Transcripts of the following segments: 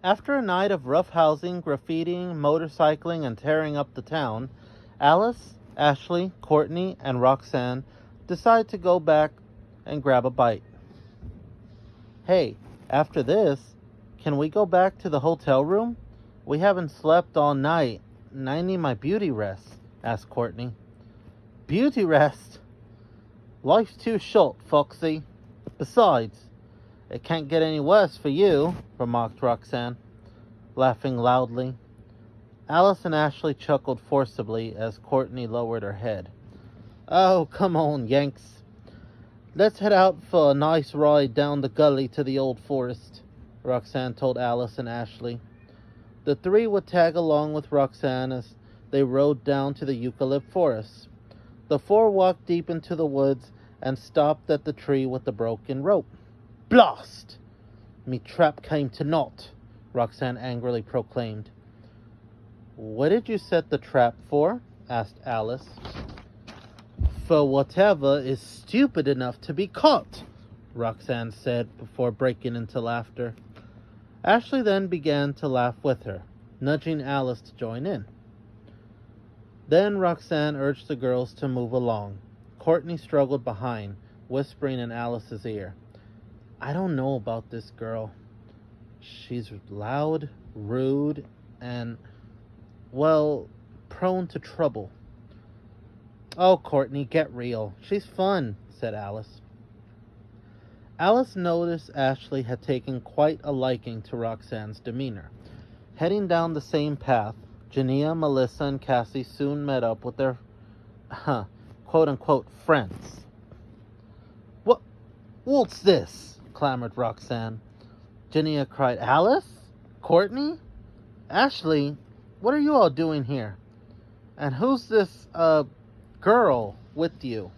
After a night of roughhousing, graffitiing, motorcycling, and tearing up the town, Alice, Ashley, Courtney, and Roxanne decide to go back and grab a bite. Hey, after this, can we go back to the hotel room? We haven't slept all night, and I need my beauty rest, asked Courtney. Beauty rest? Life's too short, Foxy. Besides, it can't get any worse for you, remarked Roxanne, laughing loudly. Alice and Ashley chuckled forcibly as Courtney lowered her head. Oh, come on, Yanks. Let's head out for a nice ride down the gully to the old forest, Roxanne told Alice and Ashley. The three would tag along with Roxanne as they rode down to the eucalypt forest. The four walked deep into the woods and stopped at the tree with the broken rope. Blast! Me trap came to naught, Roxanne angrily proclaimed. What did you set the trap for? Asked Alice. For whatever is stupid enough to be caught, Roxanne said before breaking into laughter. Ashley then began to laugh with her, nudging Alice to join in. Then Roxanne urged the girls to move along. Courtney struggled behind, whispering in Alice's ear. I don't know about this girl. She's loud, rude, and, well, prone to trouble. Oh, Courtney, get real. She's fun, said Alice. Alice noticed Ashley had taken quite a liking to Roxanne's demeanor. Heading down the same path, Genia, Melissa, and Cassie soon met up with their, quote-unquote, friends. What's this? Clamored Roxanne. Genia cried, Alice? Courtney? Ashley, what are you all doing here? And who's this, girl with you?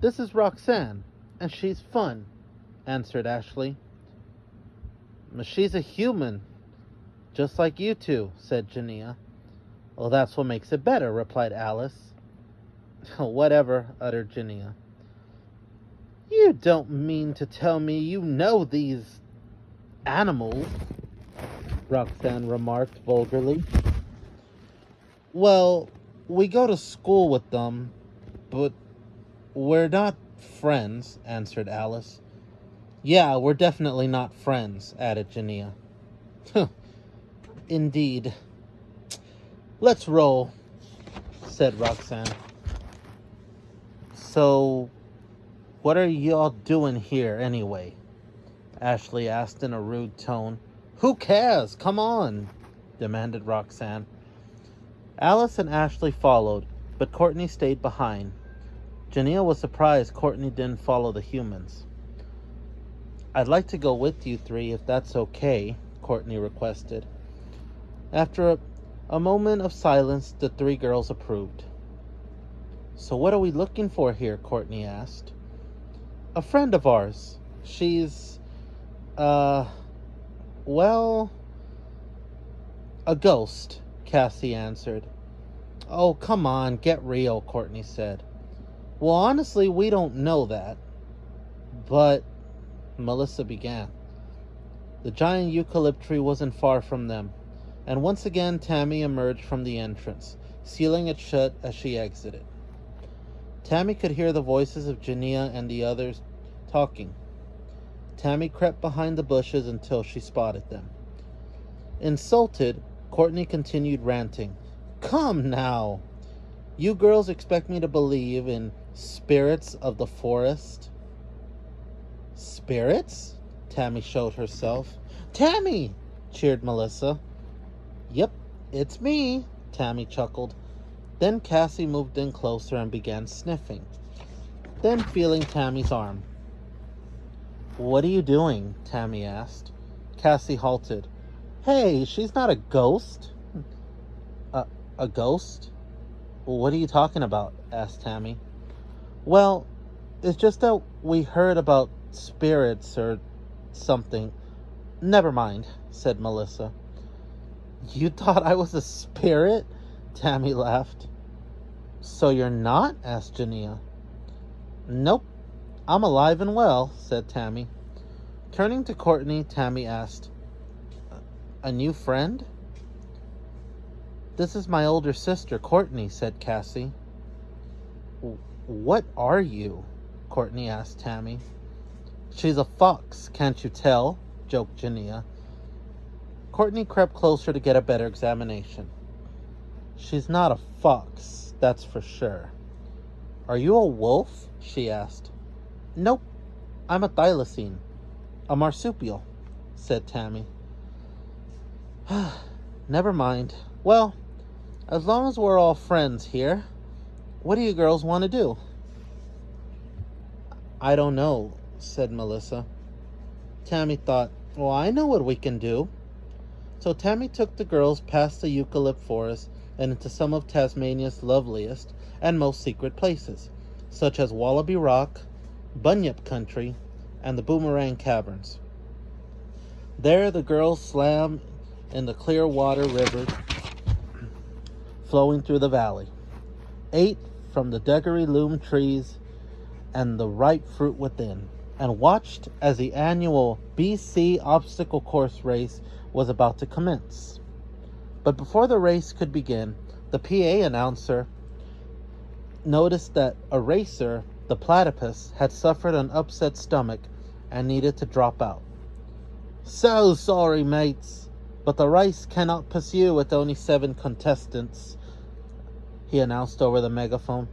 This is Roxanne, and she's fun, answered Ashley. She's a human, just like you two, said Genia. Well, that's what makes it better, replied Alice. Whatever, uttered Genia. You don't mean to tell me you know these animals, Roxanne remarked vulgarly. Well, we go to school with them, but we're not friends, answered Alice. Yeah, we're definitely not friends, added Genia. Indeed. Let's roll, said Roxanne. So, what are y'all doing here anyway? Ashley asked in a rude tone. Who cares? Come on, demanded Roxanne. Alice and Ashley followed, but Courtney stayed behind. Genia was surprised Courtney didn't follow the humans. I'd like to go with you three if that's okay, Courtney requested. After a moment of silence, the three girls approved. So what are we looking for here? Courtney asked. A friend of ours. She's, well, a ghost, Cassie answered. Oh, come on, get real, Courtney said. Well, honestly, we don't know that. But, Melissa began. The giant eucalypt tree wasn't far from them, and once again Tamii emerged from the entrance, sealing it shut as she exited. Tamii could hear the voices of Genia and the others talking. Tamii crept behind the bushes until she spotted them. Insulted, Courtney continued ranting. Come now! You girls expect me to believe in spirits of the forest? Spirits? Tamii showed herself. Tamii! Cheered Melissa. Yep, it's me, Tamii chuckled. Then Cassie moved in closer and began sniffing, then feeling Tammy's arm. What are you doing? Tamii asked. Cassie halted. Hey, she's not a ghost. A ghost? What are you talking about? Asked Tamii. Well, it's just that we heard about spirits or something. Never mind, said Melissa. You thought I was a spirit? Tamii laughed. So you're not? Asked Genia. Nope. I'm alive and well, said Tamii. Turning to Courtney, Tamii asked, A new friend? This is my older sister, Courtney, said Cassie. What are you? Courtney asked Tamii. She's a fox, can't you tell? Joked Genia. Courtney crept closer to get a better examination. She's not a fox, that's for sure. Are you a wolf? She asked. Nope, I'm a thylacine, a marsupial, said Tamii. Never mind. Well, as long as we're all friends here, what do you girls want to do? I don't know, said Melissa. Tamii thought, well, I know what we can do. So Tamii took the girls past the eucalypt forest and into some of Tasmania's loveliest and most secret places, such as Wallaby Rock, Bunyip Country, and the Boomerang Caverns. There the girls swam in the clear water river flowing through the valley, ate from the deggery loom trees and the ripe fruit within, and watched as the annual BC obstacle course race was about to commence. But before the race could begin, the PA announcer noticed that a racer, the platypus, had suffered an upset stomach and needed to drop out. So sorry, mates, but the race cannot pursue with only 7 contestants, he announced over the megaphone.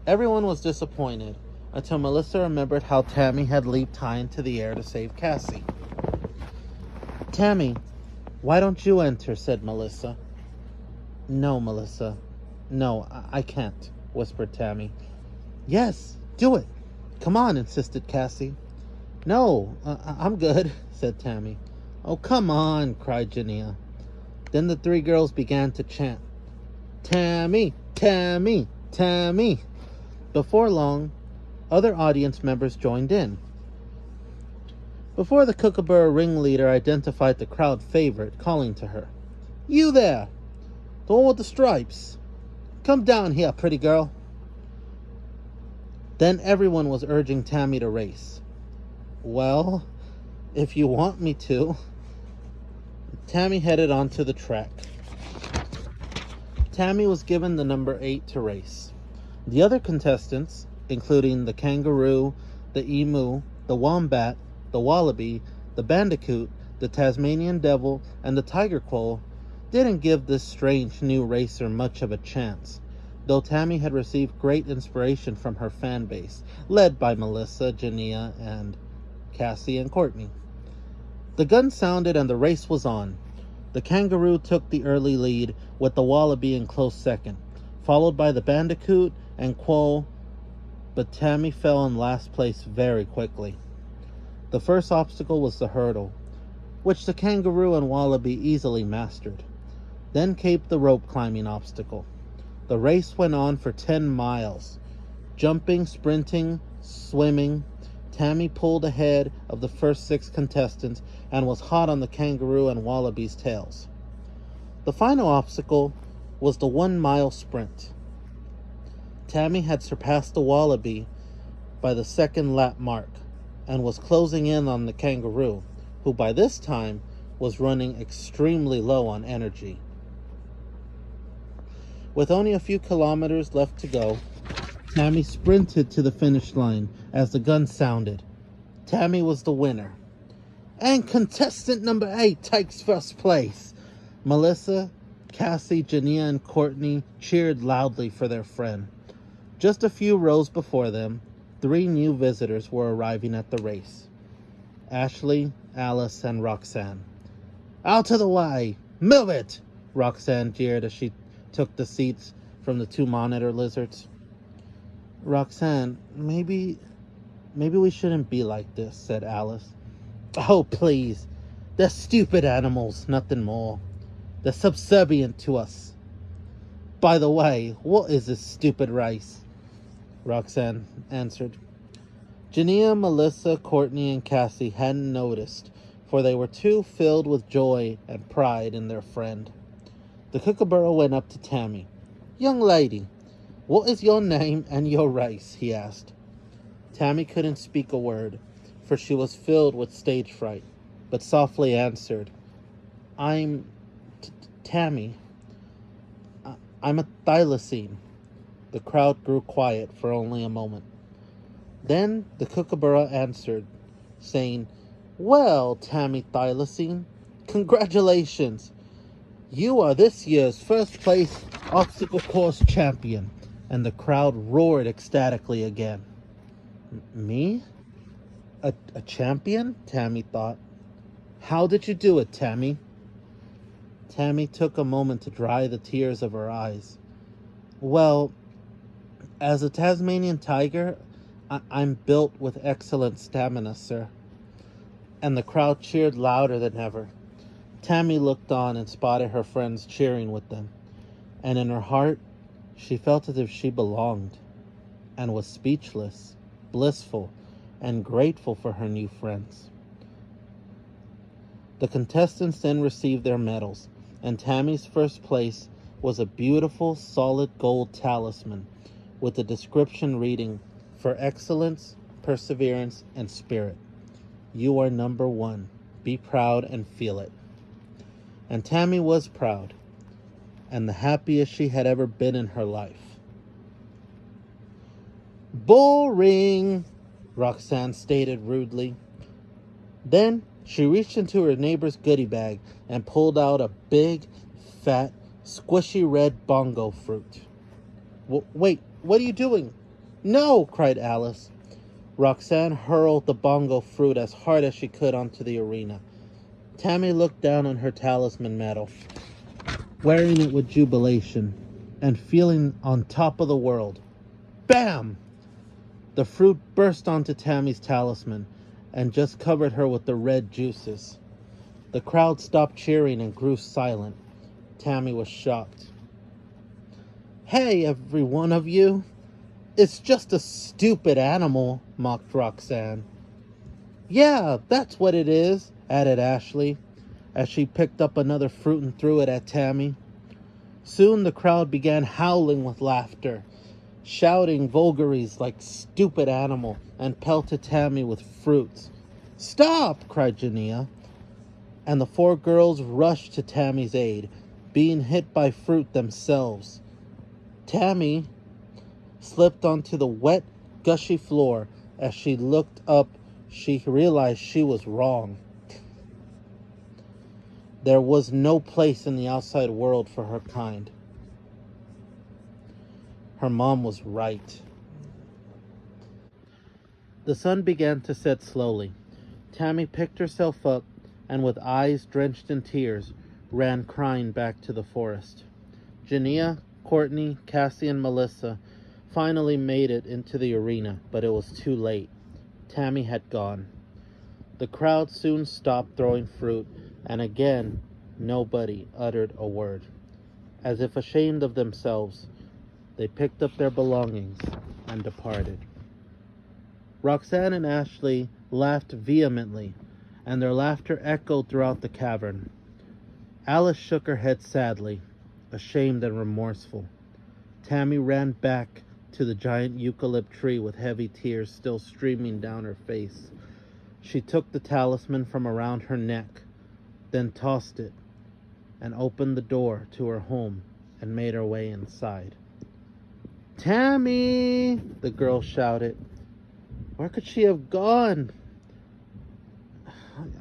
Everyone was disappointed until Melissa remembered how Tamii had leaped high into the air to save Cassie. Tamii, why don't you enter? Said Melissa. No, Melissa. No, I can't, whispered Tamii. Yes, do it. Come on, insisted Cassie. No, I'm good, said Tamii. Oh, come on, cried Genia. Then the 3 girls began to chant, Tamii, Tamii, Tamii. Before long, other audience members joined in. Before the Kookaburra ringleader identified the crowd favorite, calling to her, You there, the one with the stripes. Come down here, pretty girl. Then everyone was urging Tamii to race. Well, if you want me to. Tamii headed onto the track. Tamii was given the number 8 to race. The other contestants, including the kangaroo, the emu, the wombat, the wallaby, the bandicoot, the Tasmanian devil, and the tiger quoll, didn't give this strange new racer much of a chance, though Tamii had received great inspiration from her fan base, led by Melissa, Genia, and Cassie and Courtney. The gun sounded and the race was on. The kangaroo took the early lead, with the wallaby in close second, followed by the bandicoot and quoll, but Tamii fell in last place very quickly. The first obstacle was the hurdle, which the kangaroo and wallaby easily mastered. Then came the rope climbing obstacle. The race went on for 10 miles. Jumping, sprinting, swimming, Tamii pulled ahead of the first 6 contestants and was hot on the kangaroo and wallaby's tails. The final obstacle was the 1-mile sprint. Tamii had surpassed the wallaby by the 2nd lap mark and was closing in on the kangaroo, who by this time was running extremely low on energy. With only a few kilometers left to go, Tamii sprinted to the finish line as the gun sounded. Tamii was the winner. And contestant number 8 takes first place. Melissa, Cassie, Genia, and Courtney cheered loudly for their friend. Just a few rows before them, 3 new visitors were arriving at the race. Ashley, Alice, and Roxanne. Out of the way! Move it! Roxanne jeered as she took the seats from the 2 monitor lizards. Roxanne, maybe we shouldn't be like this, said Alice. Oh, please. They're stupid animals, nothing more. They're subservient to us. By the way, what is this stupid race? Roxanne answered. Genia, Melissa, Courtney, and Cassie hadn't noticed, for they were too filled with joy and pride in their friend. The Kookaburra went up to Tamii. Young lady, what is your name and your race? He asked. Tamii couldn't speak a word, for she was filled with stage fright, but softly answered, I'm Tamii. I'm a thylacine. The crowd grew quiet for only a moment. Then the kookaburra answered, saying, "Well, Tamii Thylacine, congratulations! You are this year's first place obstacle course champion." And the crowd roared ecstatically again. Me? A champion? Tamii thought. How did you do it, Tamii? Tamii took a moment to dry the tears of her eyes. Well, as a Tasmanian tiger, I'm built with excellent stamina, sir. And the crowd cheered louder than ever. Tamii looked on and spotted her friends cheering with them. And in her heart, she felt as if she belonged, and was speechless, blissful, and grateful for her new friends. The contestants then received their medals, and Tammy's first place was a beautiful solid gold talisman with the description reading, "For excellence, perseverance, and spirit. You are number one. Be proud and feel it." And Tamii was proud, and the happiest she had ever been in her life. "Boring," Roxanne stated rudely. Then she reached into her neighbor's goodie bag and pulled out a big, fat, squishy red bongo fruit. Wait, what are you doing?" "No!" cried Alice. Roxanne hurled the bongo fruit as hard as she could onto the arena. Tamii looked down on her talisman medal, wearing it with jubilation, and feeling on top of the world. Bam! The fruit burst onto Tammy's talisman and just covered her with the red juices. The crowd stopped cheering and grew silent. Tamii was shocked. "Hey, every one of you! It's just a stupid animal," mocked Roxanne. "Yeah, that's what it is," added Ashley, as she picked up another fruit and threw it at Tamii. Soon the crowd began howling with laughter, shouting vulgaries like "stupid animal," and pelted Tamii with fruits. "Stop!" cried Genia, and the four girls rushed to Tammy's aid, being hit by fruit themselves. Tamii slipped onto the wet, gushy floor. As she looked up, she realized she was wrong. There was no place in the outside world for her kind. Her mom was right. The sun began to set slowly. Tamii picked herself up and, with eyes drenched in tears, ran crying back to the forest. Genia, Courtney, Cassie, and Melissa finally made it into the arena, but it was too late. Tamii had gone. The crowd soon stopped throwing fruit, and again nobody uttered a word. As if ashamed of themselves, they picked up their belongings and departed. Roxanne and Ashley laughed vehemently, and their laughter echoed throughout the cavern. Alice shook her head sadly, ashamed and remorseful. Tamii ran back to the giant eucalypt tree with heavy tears still streaming down her face. She took the talisman from around her neck, then tossed it, and opened the door to her home and made her way inside. "Tamii!" the girl shouted. "Where could she have gone?"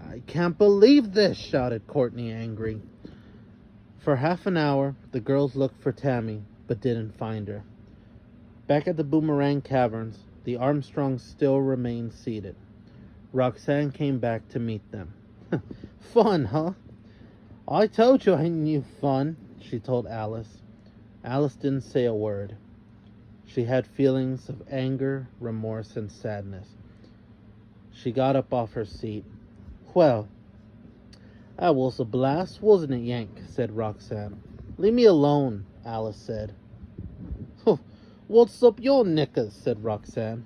"I can't believe this!" shouted Courtney, angry. For half an hour, the girls looked for Tamii, but didn't find her. Back at the Boomerang Caverns, the Armstrongs still remained seated. Roxanne came back to meet them. "Fun, huh?" "I told you I knew fun," she told Alice. Alice didn't say a word. She had feelings of anger, remorse, and sadness. She got up off her seat. "Well, that was a blast, wasn't it, Yank?" said Roxanne. "Leave me alone," Alice said. "What's up your knickers?" said Roxanne.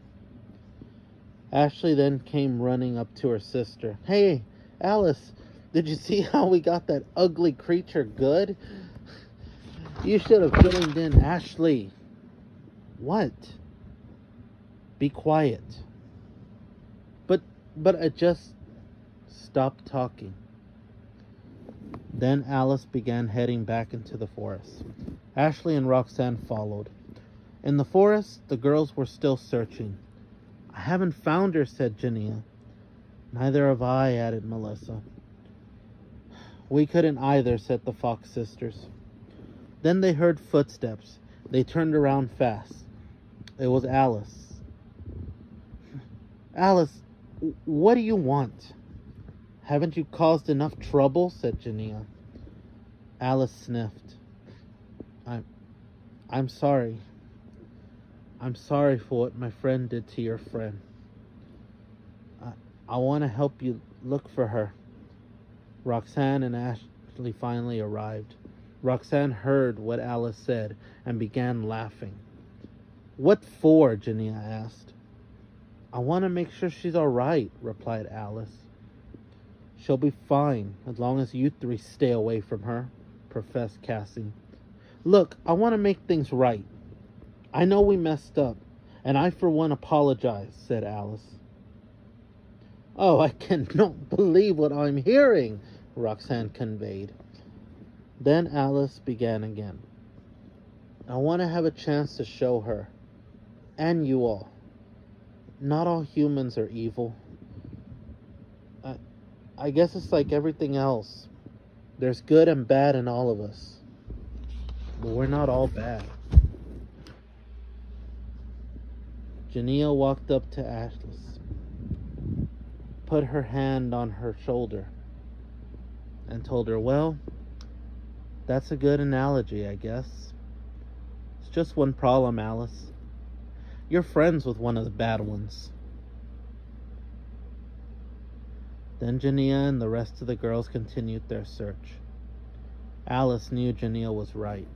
Ashley then came running up to her sister. "Hey, Alice, did you see how we got that ugly creature good?" "You should have joined in, Ashley." "What?" "Be quiet." But I just stopped talking. Then Alice began heading back into the forest. Ashley and Roxanne followed. In the forest, the girls were still searching. "I haven't found her," said Genia. "Neither have I," added Melissa. "We couldn't either," said the Fox sisters. Then they heard footsteps. They turned around fast. It was Alice. "Alice, what do you want?" "Haven't you caused enough trouble?" said Genia. Alice sniffed. I'm sorry. I'm sorry for what my friend did to your friend. I want to help you look for her." Roxanne and Ashley finally arrived. Roxanne heard what Alice said and began laughing. "What for?" Genia asked. "I want to make sure she's all right," replied Alice. "She'll be fine as long as you three stay away from her," professed Cassie. "Look, I want to make things right. I know we messed up, and I for one apologize," said Alice. "Oh, I cannot believe what I'm hearing," Roxanne conveyed. Then Alice began again. "I want to have a chance to show her, and you all. Not all humans are evil. I guess it's like everything else. There's good and bad in all of us. But we're not all bad." Genia walked up to Alice, put her hand on her shoulder, and told her, "Well, that's a good analogy, I guess. It's just one problem, Alice. You're friends with one of the bad ones." Then Genia and the rest of the girls continued their search. Alice knew Genia was right.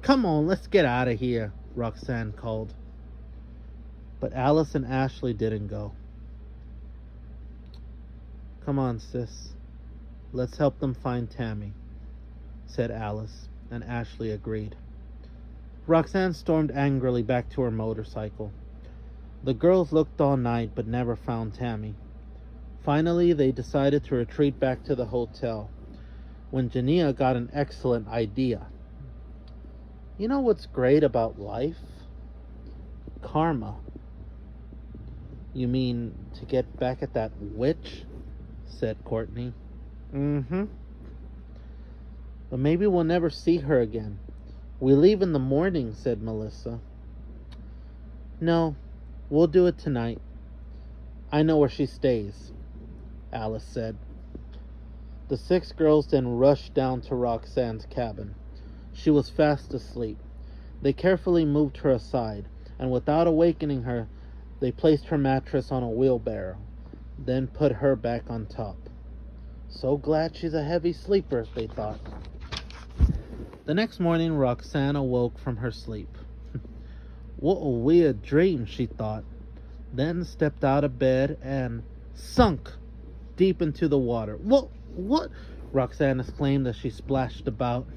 "Come on, let's get out of here," Roxanne called. But Alice and Ashley didn't go. "Come on, sis. Let's help them find Tamii," said Alice, and Ashley agreed. Roxanne stormed angrily back to her motorcycle. The girls looked all night but never found Tamii. Finally, they decided to retreat back to the hotel when Genia got an excellent idea. "You know what's great about life? Karma." "You mean to get back at that witch?" said Courtney. "Mm-hmm. But maybe we'll never see her again. We leave in the morning," said Melissa. "No, we'll do it tonight. I know where she stays," Alice said. The 6 girls then rushed down to Roxanne's cabin. She was fast asleep. They carefully moved her aside, and without awakening her, they placed her mattress on a wheelbarrow, then put her back on top. "So glad she's a heavy sleeper," they thought. The next morning, Roxanne awoke from her sleep. "What a weird dream," she thought, then stepped out of bed and sunk deep into the water. What? Roxanne exclaimed as she splashed about.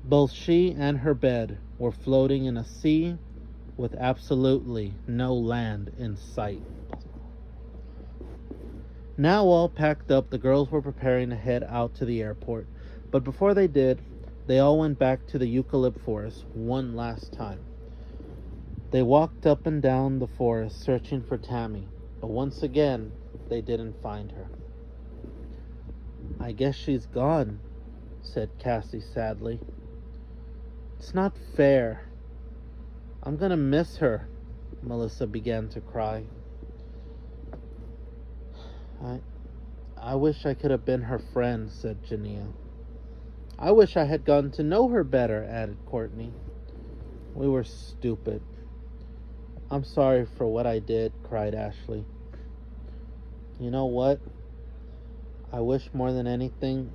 Both she and her bed were floating in a sea with absolutely no land in sight. Now all packed up, the girls were preparing to head out to the airport. But before they did, they all went back to the eucalypt forest one last time. They walked up and down the forest searching for Tamii, but once again, they didn't find her. "I guess she's gone," said Cassie sadly. "It's not fair. I'm gonna miss her." Melissa began to cry. I wish I could have been her friend," said Genia. "I wish I had gotten to know her better," added Courtney. "We were stupid. I'm sorry for what I did," cried Ashley. "You know what? I wish more than anything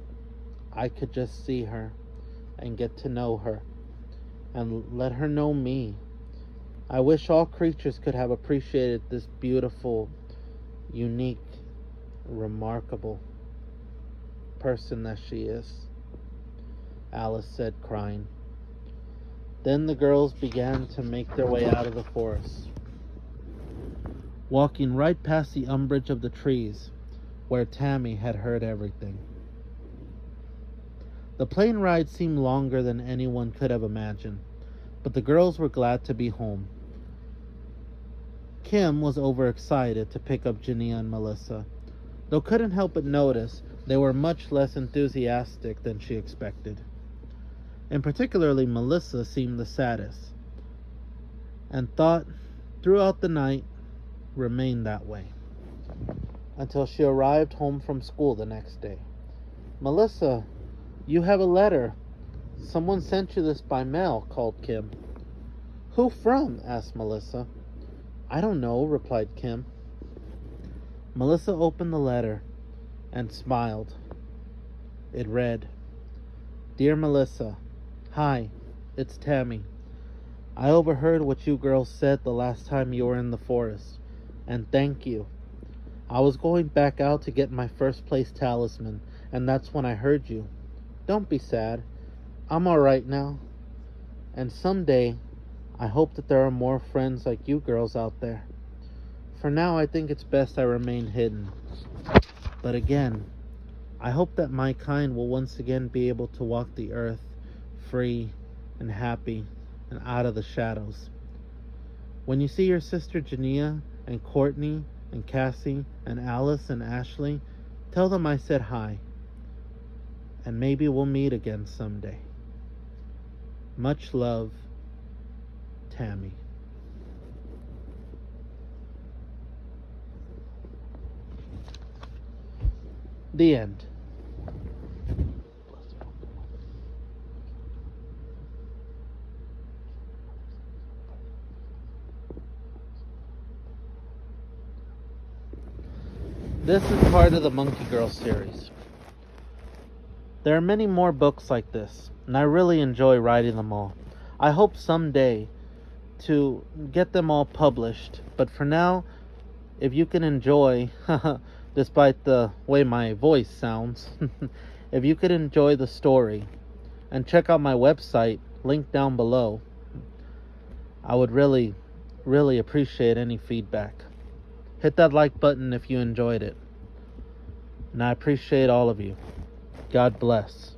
I could just see her and get to know her and let her know me. I wish all creatures could have appreciated this beautiful, unique, remarkable person that she is," Alice said, crying. Then the girls began to make their way out of the forest, walking right past the umbrage of the trees where Tamii had heard everything. The plane ride seemed longer than anyone could have imagined, but the girls were glad to be home. Kim was overexcited to pick up Genia and Melissa, though couldn't help but notice they were much less enthusiastic than she expected. And particularly Melissa seemed the saddest, and thought throughout the night remained that way, until she arrived home from school the next day. "Melissa, you have a letter. Someone sent you this by mail," called Kim. "Who from?" asked Melissa. "I don't know," replied Kim. Melissa opened the letter and smiled. It read, "Dear Melissa, hi, it's Tamii. I overheard what you girls said the last time you were in the forest, and thank you. I was going back out to get my first place talisman, and that's when I heard you. Don't be sad. I'm alright now. And someday, I hope that there are more friends like you girls out there. For now, I think it's best I remain hidden. But again, I hope that my kind will once again be able to walk the earth free and happy and out of the shadows. When you see your sister Genia and Courtney and Cassie and Alice and Ashley, tell them I said hi. And maybe we'll meet again someday. Much love, Tamii." The end. This is part of the Monkey Girl series. There are many more books like this, and I really enjoy writing them all. I hope someday to get them all published, but for now, if you can enjoy, despite the way my voice sounds, if you could enjoy the story and check out my website, linked down below, I would really, really appreciate any feedback. Hit that like button if you enjoyed it. And I appreciate all of you. God bless.